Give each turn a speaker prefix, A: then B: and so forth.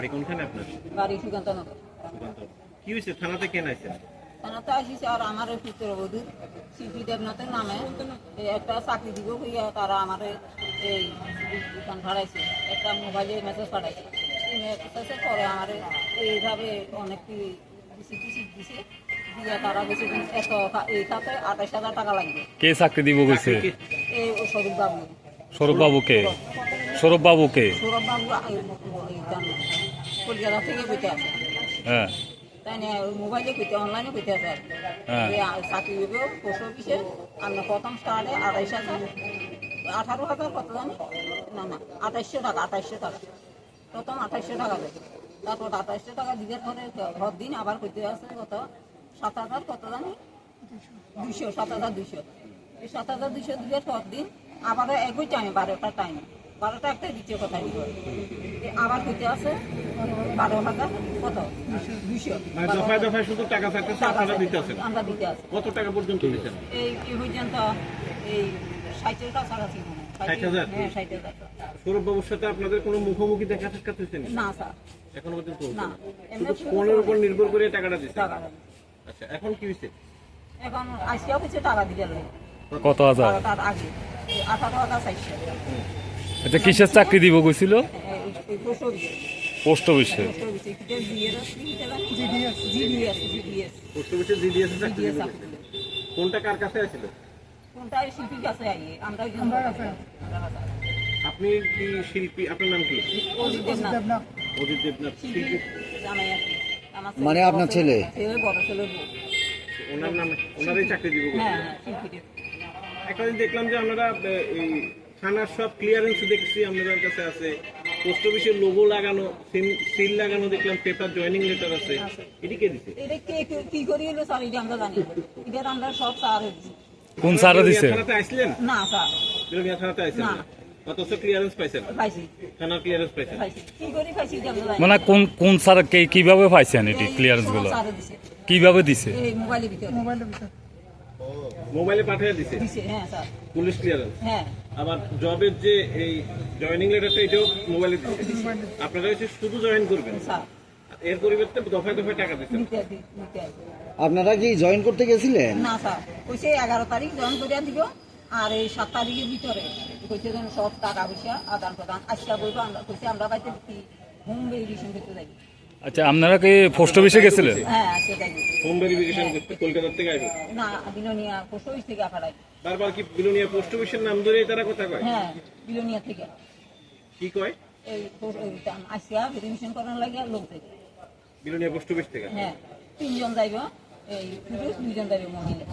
A: বাড়ি কোনখানে আপনার?
B: বাড়ি সুকান্তনগর।
A: কি হয়েছে? থানাতে কেন আইছেন?
B: থানাতে আসিছে আর আমার পুত্রবধূ শিল্পী দেবনাথের নামে একটা চাকরি দিব হইয়া তারা আমার এই দোকান ভাড়াইছে, একটা মোবাইলে মেসেজ পাঠাইছে। এই মেসেজের পরে আমার এইভাবে অনেক দিছে দিয়া তারা বেশি এত এই খাতে 28,000 টাকা লাগবে।
C: কে চাকরি দিব গেছে?
B: এই সৌরভ বাবু।
C: সৌরভ বাবুকে? সৌরভ বাবুকে?
B: সৌরভ বাবু কলকাতা থেকে বেঁচে আছে।
C: হ্যাঁ,
B: তাই না, মোবাইলে কইতে অনলাইনে কইতে আছে আর চাকরি দেবো পোস্ট অফিসে। আপনার প্রথম স্টার্টে 28,000 18,000 কত জানি না 2800 টাকা 2800 টাকা প্রথম 2800 টাকা দেবে। তারপর 2800 টাকা দিতে পরে ঘর দিন আবার কইতে আছে কত 7,000 কত জানি 200 7,200। এই 7,200 দিতে পর দিন আবার একই টাইমে 12টা টাইমে 12টা একটা দ্বিতীয় কথা আবার কইতে আছে 12,000 কত 200
A: মানে দফায় দফায় শুধু টাকা চাইতেছে, আপনারা দিতে আছেন?
B: আমরা দিতে আছে।
A: কত টাকা পর্যন্ত দিতেন?
B: এই পর্যন্ত এই 60 টাকা ছাড়াছি মনে হয়।
A: 60,000?
B: হ্যাঁ 60,000।
A: সৌরভ বাবুর সাথে আপনাদের কোনো মুখোমুখি দেখা সাক্ষাৎ হয়েছে
B: না স্যার,
A: এখনো পর্যন্ত?
B: না।
A: শুধু ফোনের উপর নির্ভর করে টাকাটা দিচ্ছেন?
B: টাকা
A: আচ্ছা, এখন কি হয়েছে?
B: এখন আজকেও কিছু টাকা দিতে লাগে
C: কত হাজার?
B: তার আগে 18,400।
C: আচ্ছা, কিসের চাকরি দিব গেছিল?
B: এই পোস্ট অফিসে
C: পোস্ট অফিসে?
A: পোস্ট অফিসে জিডিএস চাকরি দিতে গেছেন? কোনটা কার কাছে আছিল?
B: কোনটা শিল্পীর কাছে আই আমরা
A: আপনি কি শিল্পী? আপনার নাম কি? অজিত দেবনাথ। শিল্পী
D: মানে আপনার ছেলে?
B: বড় ছেলে বউ।
A: ওনার নাম, ওনারই চাকরি দিব গেছিল?
B: হ্যাঁ শিল্পীর।
A: একটা দিন দেখলাম যে আপনারা এই থানার সব ক্লিয়ারেন্স দেখছি আপনাদের কাছে আছে, পোস্ট অফিসের লোগো লাগানো, সিল লাগানো, দেখলাম পেপার জয়েনিং লেটার আছে। এটি কে দিছে?
B: এটা কে কি করি হলো স্যার এটা আমরা জানি। এটা আমরা সব স্যার দিছি।
C: কোন স্যার দিছে?
A: থানাতে আইছিলেন?
B: না স্যার,
A: বিরোধিয়া থানাতে আইছিলেন
B: না।
A: না? অথচ ক্লিয়ারেন্স পাইছেন?
B: পাইছি
A: থানার ক্লিয়ারেন্স পাইছেন?
B: পাইছি কি করি পাইছি এটা আমরা জানি।
C: মানে কোন স্যার কিভাবে পাইছেন এটি ক্লিয়ারেন্স গুলো?
B: স্যার দিছে
C: কিভাবে দিছে?
B: এই মোবাইলের ভিতরে
A: মোবাইলে পাঠিয়ে দিছে?
B: দিছে হ্যাঁ স্যার।
A: Police clearance?
B: হ্যাঁ
A: আবার জবের যে এই জয়েনিং লেটারটা এটাও মোবাইলে দিছে? আপনারা হচ্ছে শুধু জয়েন করবেন,
B: স্যার
A: এর পরিবর্তে দফায় দফায় টাকা দিচ্ছেন?
B: নিতে
D: আপনারা কি জয়েন করতে গেছিলেন?
B: না স্যার, কইছে 11 তারিখ জয়েন করে দিব আর এই 7 তারিখের ভিতরে কইছে যেন সব টাকা পয়সা আদান প্রদান আজকে বলবো। আমরা কইছে আমরা বাইতে হোম ভেরিফিকেশন করতে যাই।
C: আচ্ছা, আপনারা কি পোস্ট অফিসে গেছিলেন?
B: হ্যাঁ আজকে যাই।
A: হোম ভেরিফিকেশন করতে কলকাতা থেকে আইবে?
B: না বিলোনিয়া পোস্ট অফিস থেকে পাঠাই।
A: বারবার কি বিলোনিয়া পোস্ট অফিসের নাম ধরে তারা কথা কয়?
B: হ্যাঁ বিলোনিয়া থেকে
A: কি কয়?
B: এই আজকে ভেরিফিকেশন করার লাগে লোক থেকে।
A: বিলোনিয়া পোস্ট অফিস থেকে?
B: হ্যাঁ 3 জন যাইব, এই পুরুষ 2 জন যাইব মহিলা।